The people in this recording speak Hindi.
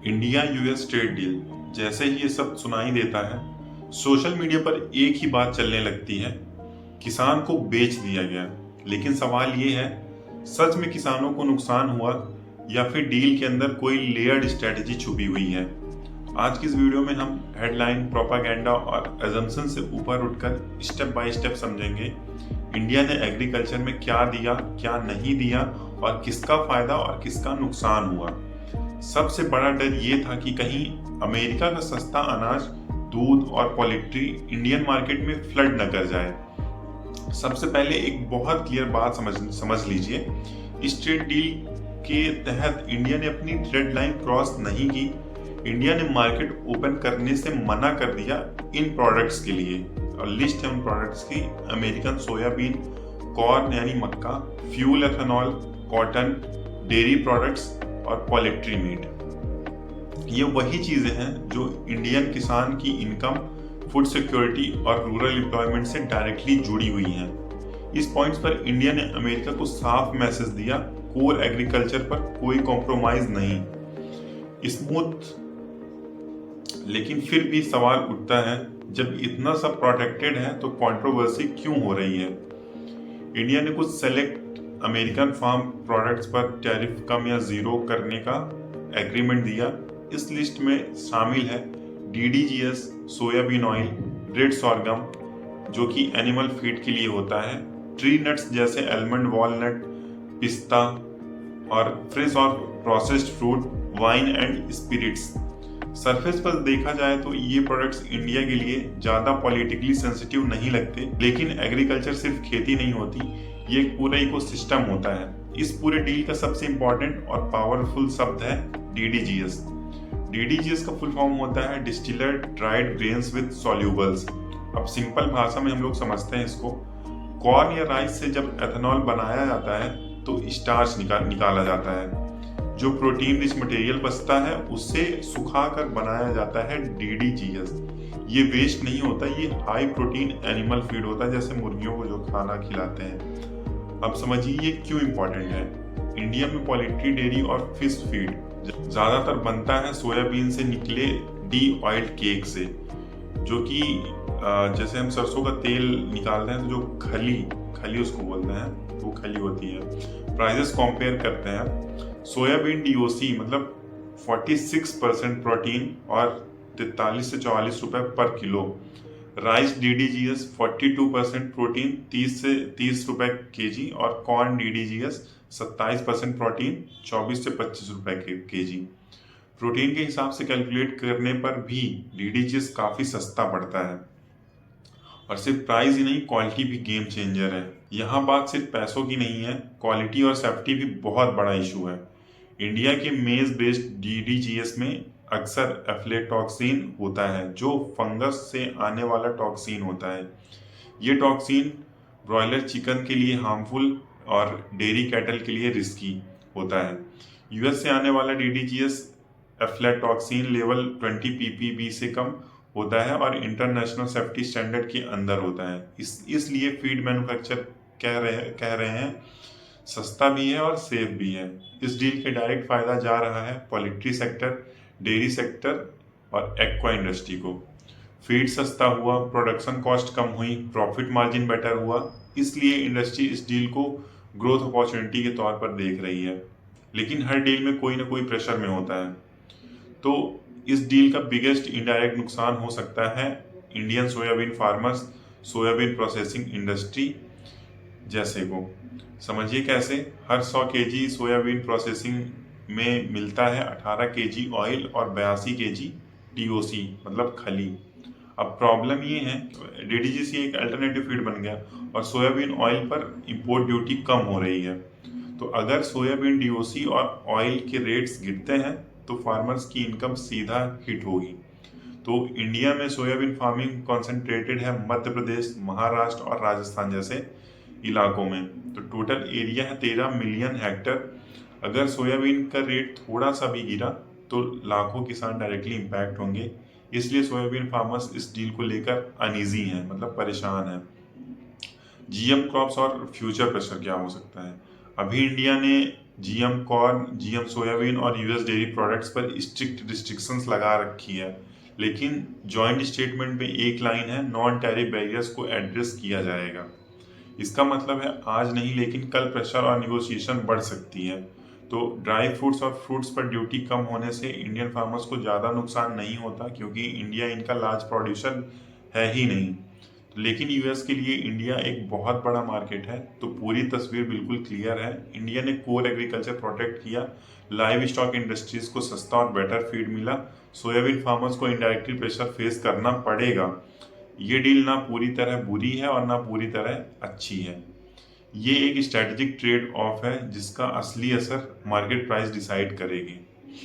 India US trade deal. जैसे ही ये सब सुनाई देता है, सोशल मीडिया पर एक ही बात चलने लगती है, किसान को बेच दिया गया। लेकिन सवाल ये है, सच में किसानों को नुकसान हुआ या फिर डील के अंदर कोई लेयर्ड स्ट्रेटजी छुपी हुई है? आज की इस वीडियो में हम हेडलाइन, प्रोपागेंडा और अजम्पशन से ऊपर उठकर स्टेप बाय स्टेप समझेंगे इंडिया ने एग्रीकल्चर में क्या दिया, क्या नहीं दिया और किसका फायदा और किसका नुकसान हुआ। सबसे बड़ा डर ये था कि कहीं अमेरिका का सस्ता अनाज, दूध और पोल्ट्री इंडियन मार्केट में फ्लड न कर जाए। सबसे पहले एक बहुत क्लियर बात समझ लीजिए, इस ट्रेड डील के तहत इंडिया ने अपनी रेड लाइन क्रॉस नहीं की। इंडिया ने मार्केट ओपन करने से मना कर दिया इन प्रोडक्ट्स के लिए, और लिस्ट है उन प्रोडक्ट्स की: अमेरिकन सोयाबीन, कॉर्न यानी मक्का, fuel ethanol, cotton, dairy products और पोल्ट्री मीट। ये वही चीजें हैं जो इंडियन किसान की इनकम, फूड सिक्योरिटी और रूरल एम्प्लॉयमेंट से डायरेक्टली जुड़ी हुई हैं। इस पॉइंट्स पर इंडिया ने अमेरिका को साफ मैसेज दिया, कोर एग्रीकल्चर पर कोई कॉम्प्रोमाइज नहीं। स्मूथ। लेकिन फिर भी सवाल उठता है, जब इतना सब प्रोटेक्टेड है तो कंट्रोवर्सी क्यों हो रही है? इंडिया ने कुछ सेलेक्ट अमेरिकन फार्म प्रोडक्ट्स पर टैरिफ कम या जीरो करने का एग्रीमेंट दिया। इस लिस्ट में शामिल है DDGS, soybean oil, red sorghum जो कि एनिमल फीड के लिए होता है, ट्री नट्स जैसे आलमंड, वॉलनट, पिस्ता और फ्रेश और processed fruit, wine and spirits. Surface पर देखा जाए तो ये प्रोडक्ट्स इंडिया के लिए ज्यादा पॉलिटिकली सेंसिटिव नहीं लगते, लेकिन एग्रीकल्चर सिर्फ खेती नहीं होती, ये एक पूरा इकोसिस्टम होता है। इस पूरे डील का सबसे इंपॉर्टेंट और पावरफुल शब्द है DDGS। DDGS का फुल फॉर्म होता है डिस्टिलर्ड ड्राइड ग्रेन्स विद सॉल्यूबल्स। अब सिंपल भाषा में हम लोग समझते हैं इसको, कॉर्न या राइस से जब एथेनॉल बनाया जाता है तो स्टार्च निकाला जाता है। जो प्रोटीन रिच मटेरियल बचता है उससे सुखाकर बनाया जाता है DDGS। ये वेस्ट नहीं होता, ये हाई प्रोटीन एनिमल फीड होता है, जैसे मुर्गियों को जो खाना खिलाते हैं। अब समझिए ये क्यों इंपॉर्टेंट है। इंडिया में पोल्ट्री, डेयरी और फिश फीड ज्यादातर बनता है सोयाबीन से निकले डी ऑयल्ड केक से, जो कि जैसे हम सरसों का तेल निकालते हैं तो जो खली उसको बोलते हैं, वो खली होती है। प्राइसेस कंपेयर करते हैं, सोयाबीन DOC मतलब 46% प्रोटीन और 43 से 44 रुपए पर किलो। राइस DDGS 42% प्रोटीन, 30 से 30 रुपए केजी, और कॉर्न DDGS 27% प्रोटीन, 24 से 25 रुपए केजी। प्रोटीन के हिसाब से कैलकुलेट करने पर भी DDGS काफी सस्ता पड़ता है। और सिर्फ प्राइस ही नहीं, क्वालिटी भी गेम चेंजर है। यहाँ बात सिर्फ पैसों की नहीं है, क्वालिटी और सेफ्टी भी बहुत बड़ा इशू है। इंडिया के मेज बेस्ड DDGS में अक्सर एफ्लेटॉक्सिन होता है, जो फंगस से आने वाला टॉक्सिन होता है। ये टॉक्सिन ब्रॉयलर चिकन के लिए हार्मफुल और डेयरी कैटल के लिए रिस्की होता है। US से आने वाला DDGS एफ्लेटॉक्सिन लेवल 20 ppb से कम होता है और इंटरनेशनल सेफ्टी स्टैंडर्ड के अंदर होता है। इसलिए फीड मैन्युफैक्चर कह रहे हैं सस्ता भी है और सेफ भी है। इस डील के डायरेक्ट फायदा जा रहा है पोल्ट्री सेक्टर, डेयरी सेक्टर और एक्वा इंडस्ट्री को। फीड सस्ता हुआ, प्रोडक्शन कॉस्ट कम हुई, प्रॉफिट मार्जिन बेटर हुआ। इसलिए इंडस्ट्री इस डील को ग्रोथ अपॉर्चुनिटी के तौर पर देख रही है। लेकिन हर डील में कोई ना कोई प्रेशर में होता है, तो इस डील का बिगेस्ट इनडायरेक्ट नुकसान हो सकता है Indian soybean farmers, soybean processing industry जैसे को। समझिए कैसे। हर 100 kg सोयाबीन प्रोसेसिंग में मिलता है 18 kg ऑयल और 82 kg DOC मतलब खली। अब प्रॉब्लम ये है, DDGS एक अल्टरनेटिव फीड बन गया और सोयाबीन ऑयल पर इंपोर्ट ड्यूटी कम हो रही है। तो अगर सोयाबीन DOC और ऑयल के रेट्स गिरते हैं तो फार्मर्स की इनकम सीधा हिट होगी। तो इंडिया में सोयाबीन फार्मिंग कॉन्सेंट्रेटेड है मध्य प्रदेश, महाराष्ट्र और राजस्थान जैसे इलाकों में। तो टोटल एरिया है 13 मिलियन हेक्टर। अगर सोयाबीन का रेट थोड़ा सा भी गिरा तो लाखों किसान डायरेक्टली इम्पैक्ट होंगे। इसलिए सोयाबीन फार्मर्स इस डील को लेकर अनईजी हैं, मतलब परेशान हैं। GM क्रॉप्स और फ्यूचर प्रेशर क्या हो सकता है? अभी इंडिया ने जीएम कॉर्न, जीएम सोयाबीन और यूएस डेयरी प्रोडक्ट्स पर स्ट्रिक्ट रिस्ट्रिक्शंस लगा रखी है। लेकिन जॉइंट स्टेटमेंट में एक लाइन है, नॉन टैरिफ बैरियर्स को एड्रेस किया जाएगा। इसका मतलब है आज नहीं लेकिन कल प्रेशर और निगोशिएशन बढ़ सकती है। तो ड्राई फ्रूट्स और फ्रूट्स पर ड्यूटी कम होने से इंडियन फार्मर्स को ज़्यादा नुकसान नहीं होता, क्योंकि इंडिया इनका लार्ज प्रोड्यूसर है ही नहीं। लेकिन यूएस के लिए इंडिया एक बहुत बड़ा मार्केट है। तो पूरी तस्वीर बिल्कुल क्लियर है। इंडिया ने कोर एग्रीकल्चर प्रोटेक्ट किया, लाइव स्टॉक इंडस्ट्रीज को सस्ता और बेटर फीड मिला, सोयाबीन फार्मर्स को इनडायरेक्टली प्रेशर फेस करना पड़ेगा। ये डील ना पूरी तरह बुरी है और ना पूरी तरह अच्छी है। ये एक स्ट्रैटेजिक ट्रेड ऑफ है जिसका असली असर मार्केट प्राइस डिसाइड करेगी।